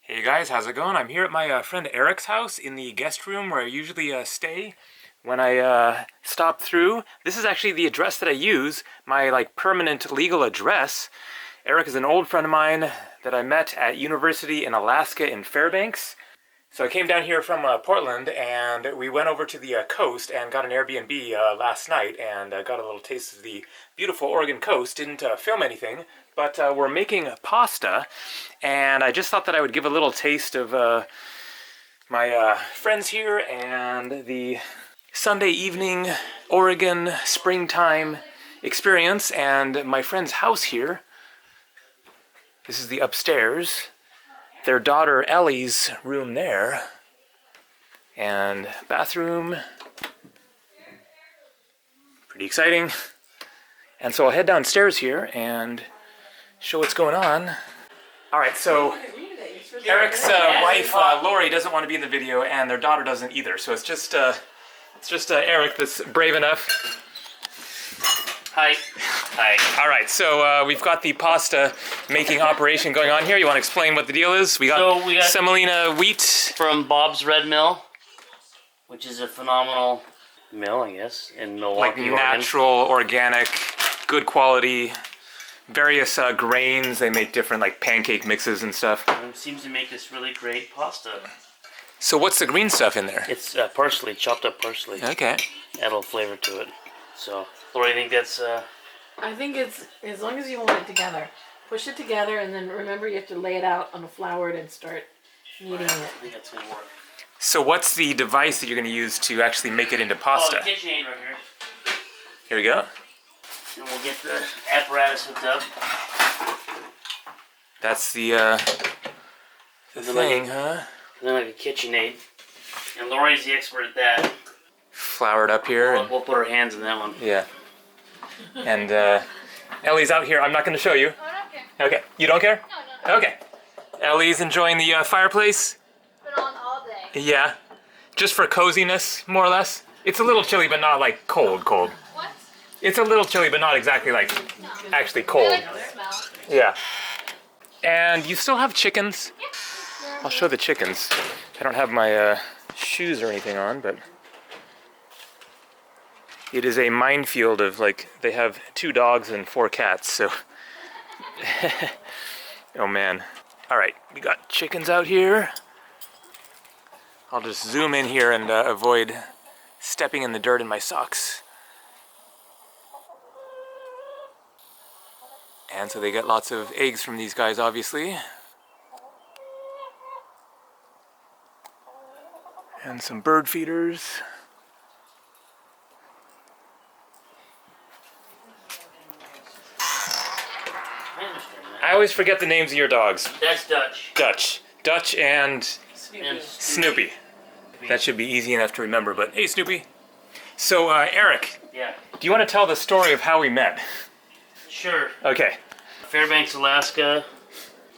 Hey guys, how's it going? I'm here at my friend Eric's house in the guest room where I usually stay when I stop through. This is actually the address that I use, my permanent legal address. Erik is an old friend of mine that I met at university in Alaska in Fairbanks. So I came down here from Portland and we went over to the coast and got an Airbnb last night and got a little taste of the beautiful Oregon coast. Didn't film anything, but we're making pasta, and I just thought that I would give a little taste of my friends here and the Sunday evening Oregon springtime experience and my friend's house here. This is the upstairs. Their daughter Elli's room there, and bathroom. Pretty exciting. And so I'll head downstairs here and show what's going on. All right, so Eric's wife Lori doesn't want to be in the video, and their daughter doesn't either. So it's just Erik that's brave enough. Hi. All right, so we've got the pasta making operation going on here. You want to explain what the deal is? We got semolina wheat From Bob's Red Mill, which is a phenomenal mill, I guess, in Milwaukee, like natural, organic, good quality, various grains. They make different like pancake mixes and stuff. It seems to make this really great pasta. So what's the green stuff in there? It's parsley, chopped up parsley. Okay. Add a little flavor to it. So, Lori, I think that's... I think it's, as long as you hold it together. Push it together, and then remember you have to lay it out on a flour and start kneading it. I think that's going to work. So what's the device that you're going to use to actually make it into pasta? Oh, the KitchenAid right here. Here we go. And we'll get the apparatus hooked up. That's the thing, huh? And then like a KitchenAid. And Lori's the expert at that. Floured up here. We'll put our hands in that one. Yeah. And Elli's out here. I'm not going to show you. Oh, I don't care. Okay. You don't care? No. Okay. Elli's enjoying the fireplace. Been on all day. Yeah. Just for coziness, more or less. It's a little chilly, but not like cold. What? It's a little chilly, but not exactly like No. actually I cold. like the smell. Yeah. And you still have chickens? Yeah. I'll show the chickens. I don't have my shoes or anything on, but it is a minefield of they have 2 dogs and 4 cats, so. Oh man. All right, we got chickens out here. I'll just zoom in here and avoid stepping in the dirt in my socks. And so they get lots of eggs from these guys, obviously. And some bird feeders. I always forget the names of your dogs. That's Dutch. Dutch and And Snoopy. That should be easy enough to remember, but hey Snoopy. So Erik, Yeah. do you want to tell the story of how we met? Sure. Okay. Fairbanks, Alaska.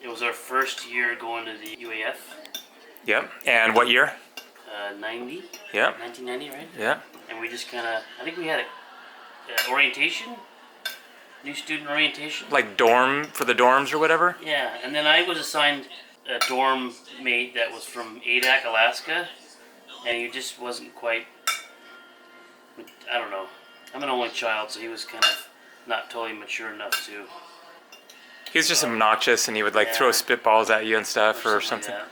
It was our first year going to the UAF. Yep. And what year? 90. Yep. 1990, right? Yeah. And we just kind of, I think we had a orientation, new student orientation. Like dorm for the dorms or whatever? Yeah, and then I was assigned a dorm mate that was from Adak, Alaska, and he just wasn't quite, I don't know. I'm an only child, so he was kind of not totally mature enough to. He was just obnoxious and he would throw spitballs at you and stuff or something. Like that.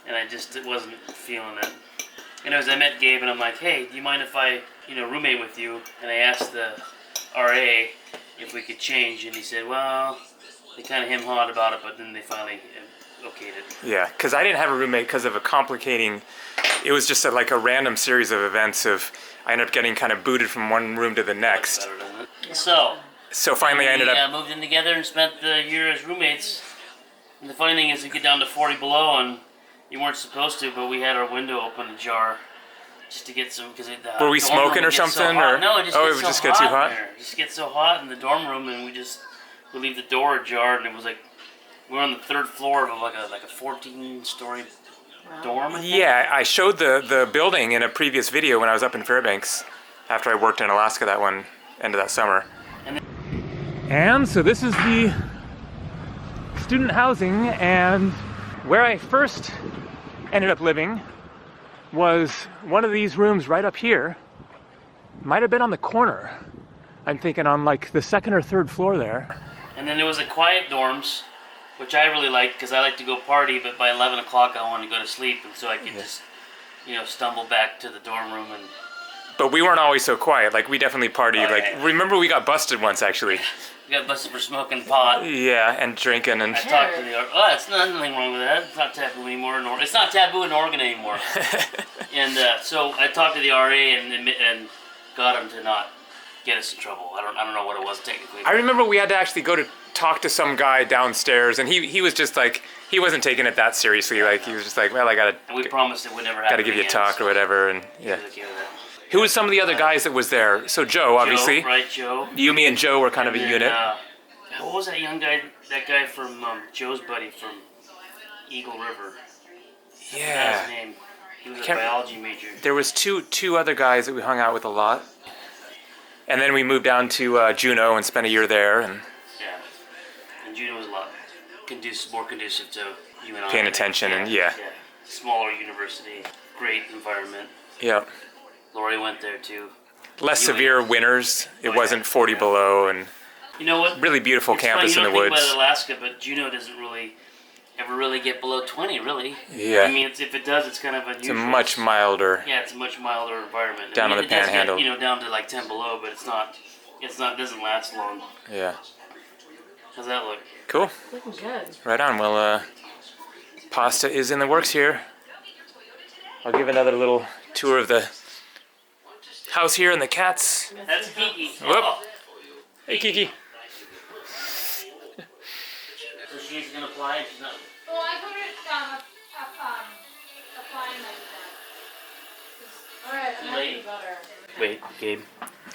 And I just wasn't feeling it. And as I met Gabe and I'm like, hey, do you mind if I, roommate with you? And I asked the RA if we could change, and he said, well, they kind of hem-hawed about it, but then they finally okayed it. Yeah, because I didn't have a roommate because of a complicating, it was just a random series of events I ended up getting kind of booted from one room to the next. Better, doesn't it? So finally I ended up... moved in together and spent the year as roommates. And the funny thing is, we get down to 40 below, and you weren't supposed to, but we had our window open ajar just to get some, because were we smoking or something? So no, it just get too hot? It just gets so hot in the dorm room, and we leave the door ajar, and it was we were on the 3rd floor of like a 14-story dorm. Yeah, I showed the building in a previous video when I was up in Fairbanks after I worked in Alaska that one end of that summer. And so this is the student housing, and Where I first ended up living was one of these rooms right up here. Might have been on the corner. I'm thinking on like the second or third floor there. And then there was the quiet dorms, which I really liked because I like to go party, but by 11 o'clock I want to go to sleep, and so I could just, stumble back to the dorm room and... But we weren't always so quiet. Like, we definitely partied. Oh, like, yeah. Remember we got busted once, actually. We got busted for smoking pot. Yeah, and drinking and... I talked to the... it's nothing wrong with that. It's not taboo anymore. It's not taboo in Oregon anymore. And so I talked to the RA and got him to not get us in trouble. I don't know what it was technically. I remember we had to actually go to talk to some guy downstairs, and he was just like, he wasn't taking it that seriously. Like, he was just like, well, I gotta... And we promised it would never happen Gotta give you a again, talk so or whatever, and he yeah. was okay with that. Who was some of the other guys that was there? So Joe, obviously. Joe, right, Joe. You, me, and Joe were kind of a And then, unit. what was that young guy? That guy from Joe's buddy from Eagle River. I forgot Yeah. his name. He was a Can't- biology major. There was two other guys that we hung out with a lot. And then we moved down to Juneau and spent a year there and Yeah. And Juneau was a lot more conducive to you and I. paying think. attention and yeah. Smaller university, great environment. Yeah. Lori went there too. Less You severe went- winters. It Oh, yeah. wasn't 40 Yeah. below and You know what? really beautiful It's campus funny, in the you don't woods. think about Alaska, but Juneau doesn't ever really get below 20, really. Yeah. I mean, if it does, it's kind of It's unusual. a much milder. Yeah, it's a much milder environment. Down on the it does Panhandle. Get, down to like 10 below, but it doesn't last long. Yeah. How's that look? Cool. Looking good. Right on. Well, pasta is in the works here. I'll give another little tour of the house here and the cats. That's Kiki. Whoop. Oh. Hey, Kiki. So she's gonna fly and she's not. Well, I put it applying like Alright, Too late. butter. Wait, Gabe.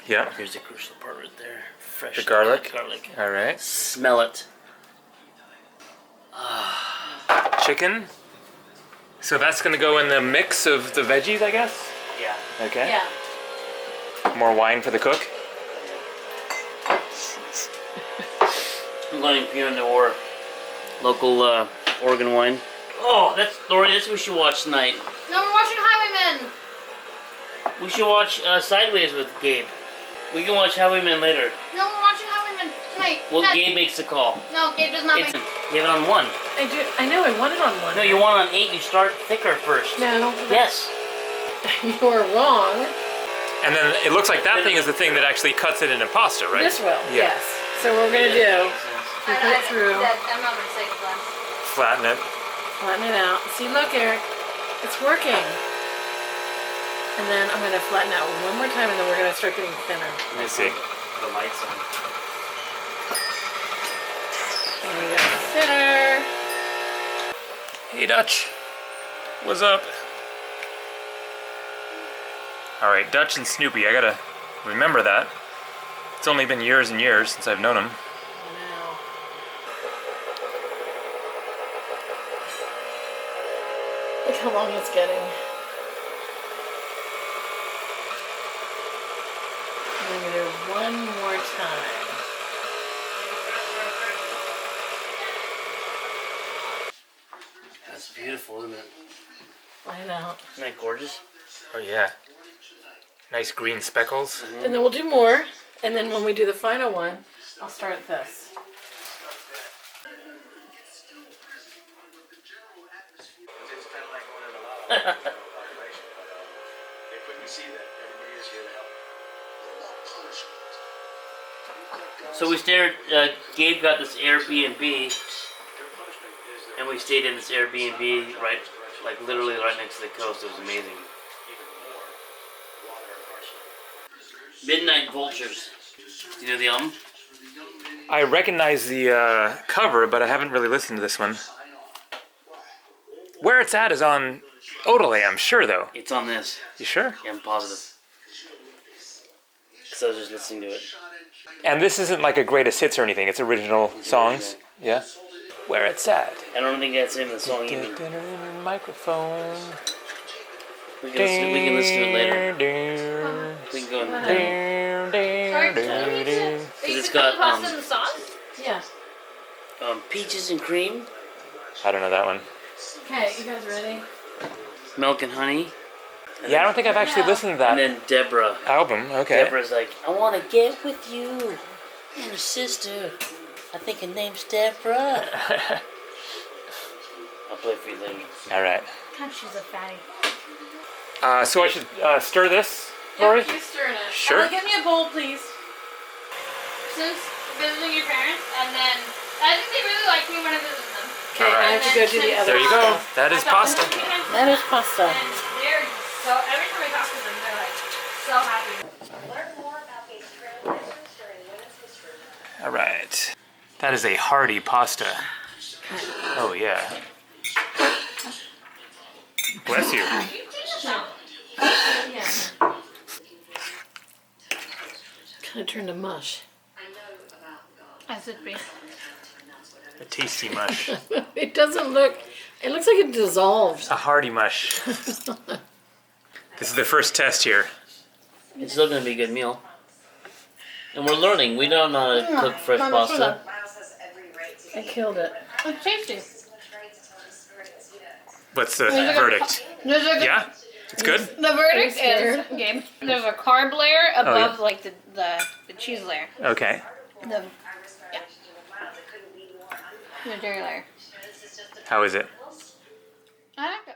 Yeah. Here's the crucial part right there. Fresh. The garlic? Garlic. All right. Smell it. Chicken. So that's gonna go in the mix of the veggies, I guess. Yeah. Okay. Yeah. More wine for the cook. I'm going Pinot Noir. Local Oregon wine. Oh, Lori, that's what we should watch tonight. No, we're watching Highwaymen. We should watch Sideways with Gabe. We can watch Highwaymen later. No, we're watching Highwaymen tonight. Well, Dad. Gabe makes the call. No, Gabe does not It's, make. you have it on 1. I know, I want it on one. No, you want it on 8. You start thicker first. No. Yes. You're wrong. And then it looks like that thing is the thing that actually cuts it into pasta, right? This will, Yeah. yes. So what we're gonna do, we put it through, Dad, I'm not gonna say it then. Flatten it. flatten it out. See, look, Eric, it's working. And then I'm gonna flatten out one more time, and then we're gonna start getting thinner. Let me see. The lights on. And we go thinner. Hey, Dutch. What's up? All right, Dutch and Snoopy. I gotta remember that. It's only been years and years since I've known him. I know. Look how long it's getting. And I'm gonna do one more time. That's beautiful, isn't it? I know. Isn't that gorgeous? Oh yeah. Nice green speckles. And then we'll do more. And then when we do the final one, I'll start this. So we stayed. Gabe got this Airbnb, and we stayed in this Airbnb literally right next to the coast. It was amazing. Midnight Vultures. Do you know the album? I recognize the cover, but I haven't really listened to this one. Where it's at is on Odelay, I'm sure, though. It's on this. You sure? Yeah, I'm positive. Because I was just listening to it. And this isn't like a greatest hits or anything. It's original songs. Yeah. Where it's at. I don't think that's the name of the song Get even. dinner in your microphone. We can listen to it later. We can go in there. Sorry, can you mix it? Because it's You put got the pasta in the sauce? Yeah. peaches and cream. I don't know that one. Okay, you guys ready? Milk and Honey. Yeah, I don't think I've actually listened to that And then Deborah. album. Okay. Deborah's like, I want to get with you and your sister. I think her name's Deborah. I'll play for you later. All right. God, she's a fatty. So I should stir this, Yeah, Lori? keep stirring it. Sure. Elli, give me a bowl, please. Since visiting your parents, and then I think they really liked me when I visited them. Okay, All right. I have to go do the other There you go. pasta. That is I got pasta. one chicken, That is pasta. And they're so, every time I talk to them, they're like so happy. All right. That is a hearty pasta. Oh, yeah. Bless you. Yeah. Kind of turned to mush. As it be. A tasty mush. It doesn't look. It looks like it dissolves. A hearty mush. This is the first test here. It's still going to be a good meal. And we're learning. We don't know how to cook fresh pasta. I killed it. It's tasty. What's the like a- verdict? There's like Yeah? It's good? the verdict Are you is, Gabe, there's a carb layer above yeah. like the cheese layer. Okay. The dairy layer. How is it? I like it.